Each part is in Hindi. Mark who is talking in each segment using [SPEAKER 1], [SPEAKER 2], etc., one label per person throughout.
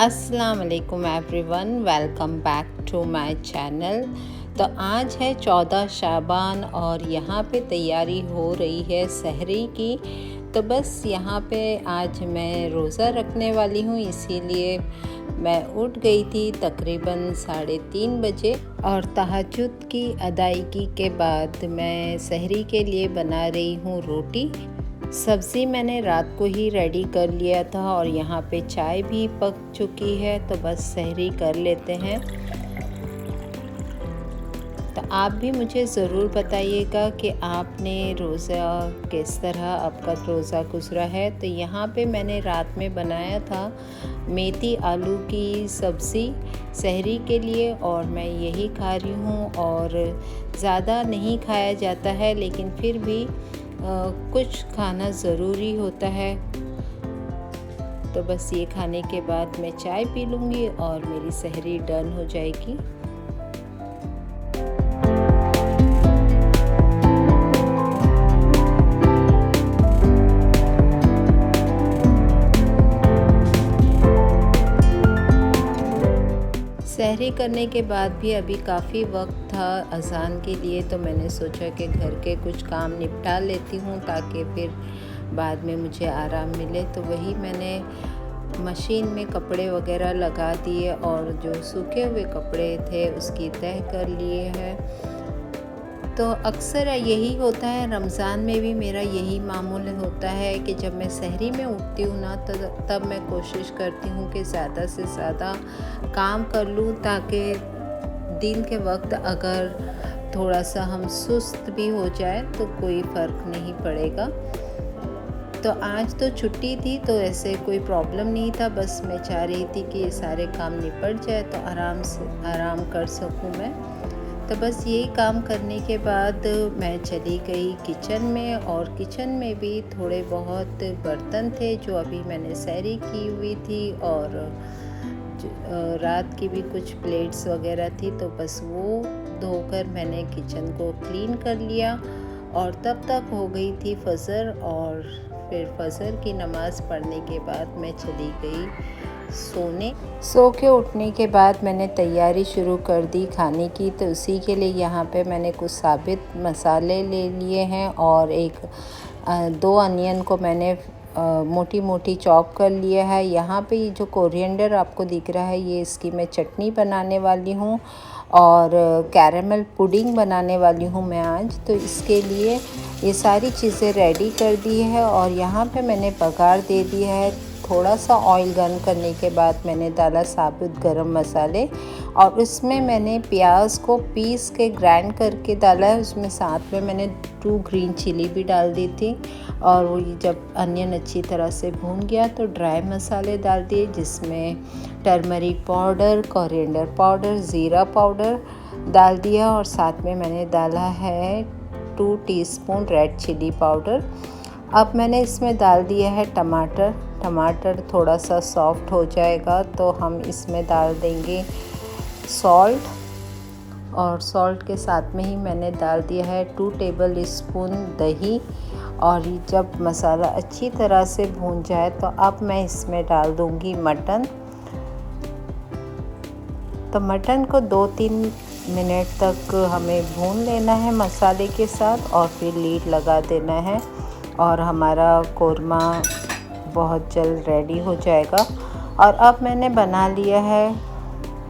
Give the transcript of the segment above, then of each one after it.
[SPEAKER 1] अस्सलाम वालेकुम everyone, welcome back to my channel. तो आज है 14 शाबान और यहाँ पे तैयारी हो रही है सहरी की। तो बस यहाँ पे आज मैं रोज़ा रखने वाली हूँ, इसीलिए मैं उठ गई थी तकरीबन 3:30 बजे और तहज्जुद की अदायगी के बाद मैं सहरी के लिए बना रही हूँ रोटी। सब्ज़ी मैंने रात को ही रेडी कर लिया था और यहाँ पे चाय भी पक चुकी है, तो बस सहरी कर लेते हैं। तो आप भी मुझे ज़रूर बताइएगा कि आपने रोज़ा किस तरह आपका रोज़ा गुज़रा है। तो यहाँ पे मैंने रात में बनाया था मेथी आलू की सब्ज़ी सहरी के लिए और मैं यही खा रही हूँ। और ज़्यादा नहीं खाया जाता है, लेकिन फिर भी कुछ खाना ज़रूरी होता है। तो बस ये खाने के बाद मैं चाय पी लूँगी और मेरी सहरी डन हो जाएगी। सहरी करने के बाद भी अभी काफ़ी वक्त था अज़ान के लिए, तो मैंने सोचा कि घर के कुछ काम निपटा लेती हूँ ताकि फिर बाद में मुझे आराम मिले। तो वही मैंने मशीन में कपड़े वगैरह लगा दिए और जो सूखे हुए कपड़े थे उसकी तह कर लिए हैं। तो अक्सर यही होता है, रमज़ान में भी मेरा यही मामूल होता है कि जब मैं सहरी में उठती हूँ ना, तो तब मैं कोशिश करती हूँ कि ज़्यादा से ज़्यादा काम कर लूँ, ताकि दिन के वक्त अगर थोड़ा सा हम सुस्त भी हो जाए तो कोई फ़र्क नहीं पड़ेगा। तो आज तो छुट्टी थी, तो ऐसे कोई प्रॉब्लम नहीं था, बस मैं चाह रही थी कि ये सारे काम निपट जाए तो आराम कर सकूँ मैं। तो बस यही काम करने के बाद मैं चली गई किचन में, और किचन में भी थोड़े बहुत बर्तन थे जो अभी मैंने सहरी की हुई थी, और रात की भी कुछ प्लेट्स वगैरह थी, तो बस वो धोकर मैंने किचन को क्लीन कर लिया। और तब तक हो गई थी फजर, और फिर फजर की नमाज़ पढ़ने के बाद मैं चली गई सोने। सो के उठने के बाद मैंने तैयारी शुरू कर दी खाने की। तो उसी के लिए यहाँ पे मैंने कुछ साबित मसाले ले लिए हैं और 2 अनियन को मैंने मोटी मोटी चॉप कर लिया है। यहाँ पे ये जो कोरिएंडर आपको दिख रहा है, ये इसकी मैं चटनी बनाने वाली हूँ और कैरेमल पुडिंग बनाने वाली हूँ मैं आज। तो इसके लिए ये सारी चीज़ें रेडी कर दी है और यहाँ पे मैंने बघार दे दिया है। थोड़ा सा ऑयल गर्म करने के बाद मैंने डाला साबुत गरम मसाले, और उसमें मैंने प्याज को पीस के ग्राइंड करके डाला है। उसमें साथ में मैंने 2 ग्रीन चिली भी डाल दी थी। और वो जब अनियन अच्छी तरह से भून गया तो ड्राई मसाले डाल दिए, जिसमें टर्मरिक पाउडर, कोरिएंडर पाउडर, ज़ीरा पाउडर डाल दिया, और साथ में मैंने डाला है 2 टीस्पून रेड चिली पाउडर। अब मैंने इसमें डाल दिया है टमाटर थोड़ा सा सॉफ्ट हो जाएगा तो हम इसमें डाल देंगे सॉल्ट, और सॉल्ट के साथ में ही मैंने डाल दिया है 2 टेबल स्पून दही। और जब मसाला अच्छी तरह से भून जाए तो अब मैं इसमें डाल दूंगी मटन। तो मटन को 2-3 मिनट तक हमें भून लेना है मसाले के साथ, और फिर लीड लगा देना है और हमारा कोरमा बहुत जल्द रेडी हो जाएगा। और अब मैंने बना लिया है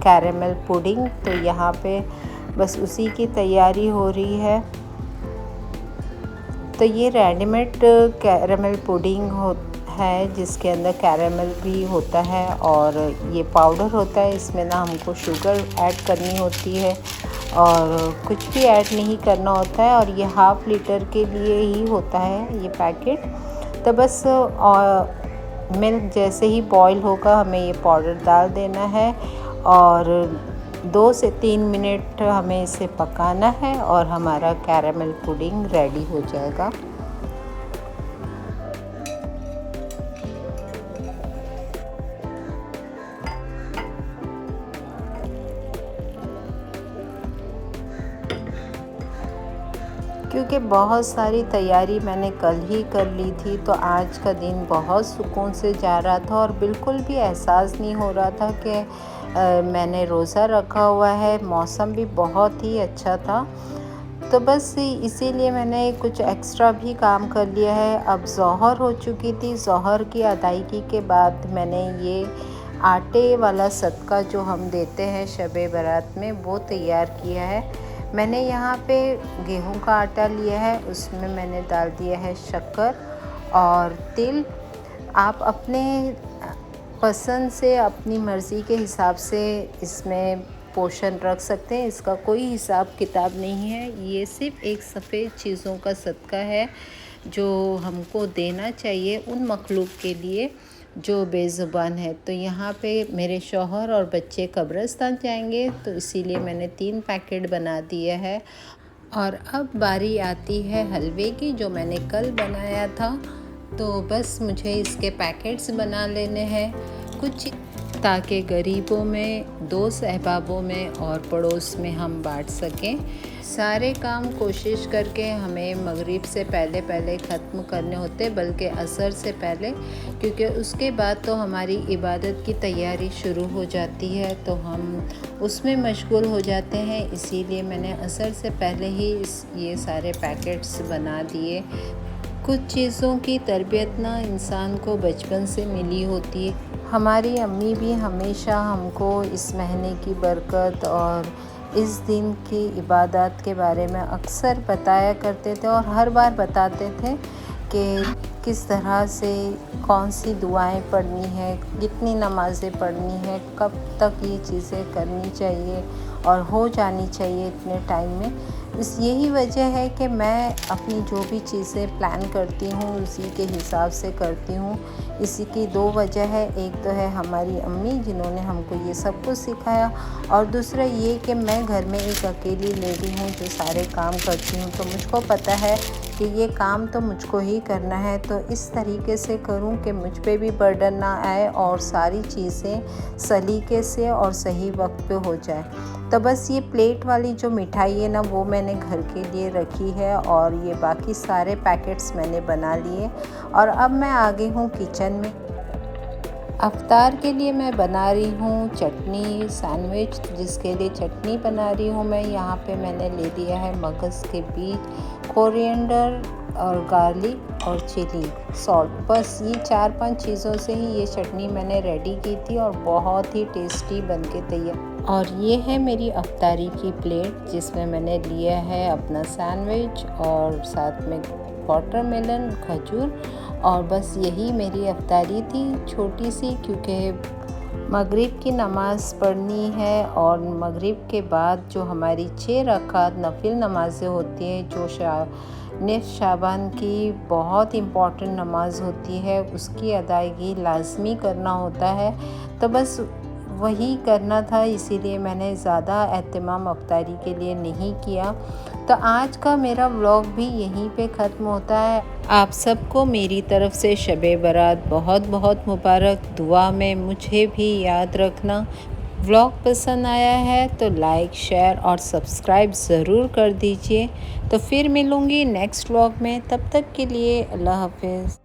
[SPEAKER 1] कैरेमल पुडिंग, तो यहाँ पे बस उसी की तैयारी हो रही है। तो ये रेडीमेड कैरेमल पुडिंग है, जिसके अंदर कैरेमल भी होता है और ये पाउडर होता है। इसमें ना हमको शुगर ऐड करनी होती है और कुछ भी ऐड नहीं करना होता है, और ये 1/2 लीटर के लिए ही होता है ये पैकेट। तो बस मिल्क जैसे ही बॉईल होगा हमें ये पाउडर डाल देना है, और 2 से 3 मिनट हमें इसे पकाना है और हमारा कैरेमल पुडिंग रेडी हो जाएगा। क्योंकि बहुत सारी तैयारी मैंने कल ही कर ली थी, तो आज का दिन बहुत सुकून से जा रहा था और बिल्कुल भी एहसास नहीं हो रहा था कि मैंने रोज़ा रखा हुआ है। मौसम भी बहुत ही अच्छा था, तो बस इसीलिए मैंने कुछ एक्स्ट्रा भी काम कर लिया है। अब ज़ोहर हो चुकी थी, ज़ोहर की अदायगी के बाद मैंने ये आटे वाला सदका जो हम देते हैं शब-ए बारात में, वो तैयार किया है। मैंने यहाँ पे गेहूं का आटा लिया है, उसमें मैंने डाल दिया है शक्कर और तिल। आप अपने पसंद से, अपनी मर्ज़ी के हिसाब से इसमें पोषण रख सकते हैं। इसका कोई हिसाब किताब नहीं है, ये सिर्फ़ एक सफ़ेद चीज़ों का सदका है जो हमको देना चाहिए उन मखलूक के लिए जो बेज़ुबान है। तो यहाँ पे मेरे शौहर और बच्चे कब्रिस्तान जाएंगे, तो इसीलिए मैंने 3 पैकेट बना दिया है। और अब बारी आती है हलवे की, जो मैंने कल बनाया था। तो बस मुझे इसके पैकेट्स बना लेने हैं कुछ, ताकि गरीबों में, दोस्त अहबाबों में और पड़ोस में हम बांट सकें। सारे काम कोशिश करके हमें मगरिब से पहले पहले ख़त्म करने होते, बल्कि असर से पहले, क्योंकि उसके बाद तो हमारी इबादत की तैयारी शुरू हो जाती है, तो हम उसमें मशगूल हो जाते हैं। इसीलिए मैंने असर से पहले ही ये सारे पैकेट्स बना दिए। कुछ चीज़ों की तरबियत ना इंसान को बचपन से मिली होती है। हमारी अम्मी भी हमेशा हमको इस महीने की बरकत और इस दिन की इबादत के बारे में अक्सर बताया करते थे, और हर बार बताते थे कि किस तरह से कौन सी दुआएं पढ़नी है, कितनी नमाज़ें पढ़नी है, कब तक ये चीज़ें करनी चाहिए और हो जानी चाहिए इतने टाइम में। यही वजह है कि मैं अपनी जो भी चीज़ें प्लान करती हूँ उसी के हिसाब से करती हूँ। इसी की 2 वजह है, एक तो है हमारी अम्मी जिन्होंने हमको ये सब कुछ सिखाया, और दूसरा ये कि मैं घर में एक अकेली लेडी हूँ जो सारे काम करती हूँ, तो मुझको पता है कि ये काम तो मुझको ही करना है। तो इस तरीके से करूँ कि मुझ पे भी बर्डन ना आए और सारी चीज़ें सलीके से और सही वक्त पे हो जाए। तो बस ये प्लेट वाली जो मिठाई है ना, वो मैंने घर के लिए रखी है, और ये बाकी सारे पैकेट्स मैंने बना लिए। और अब मैं आ गई हूँ किचन में। अफ्तार के लिए मैं बना रही हूँ चटनी सैंडविच, जिसके लिए चटनी बना रही हूँ मैं। यहाँ पे मैंने ले लिया है मगज़ के बीज, कोरिएंडर और गार्लिक और चिली, सॉल्ट। बस ये 4-5 चीज़ों से ही ये चटनी मैंने रेडी की थी और बहुत ही टेस्टी बनके तैयार। और ये है मेरी अफ्तारी की प्लेट, जिसमें मैंने लिया है अपना सैंडविच और साथ में वाटरमेलन, खजूर। और बस यही मेरी अफ्तारी थी, छोटी सी, क्योंकि मगरिब की नमाज़ पढ़नी है, और मगरिब के बाद जो हमारी 6 रकात नफिल नमाज़ें होती हैं, जो निफ़ शाबान की बहुत इम्पॉर्टेंट नमाज़ होती है, उसकी अदायगी लाज़मी करना होता है। तो बस वही करना था, इसीलिए मैंने ज़्यादा एहतमाम अफ्तारी के लिए नहीं किया। तो आज का मेरा व्लॉग भी यहीं पे ख़त्म होता है। आप सबको मेरी तरफ़ से शब-ए बारात बहुत बहुत मुबारक। दुआ में मुझे भी याद रखना। व्लॉग पसंद आया है तो लाइक, शेयर और सब्सक्राइब ज़रूर कर दीजिए। तो फिर मिलूँगी नेक्स्ट व्लॉग में, तब तक के लिए अल्लाह हाफ़िज़।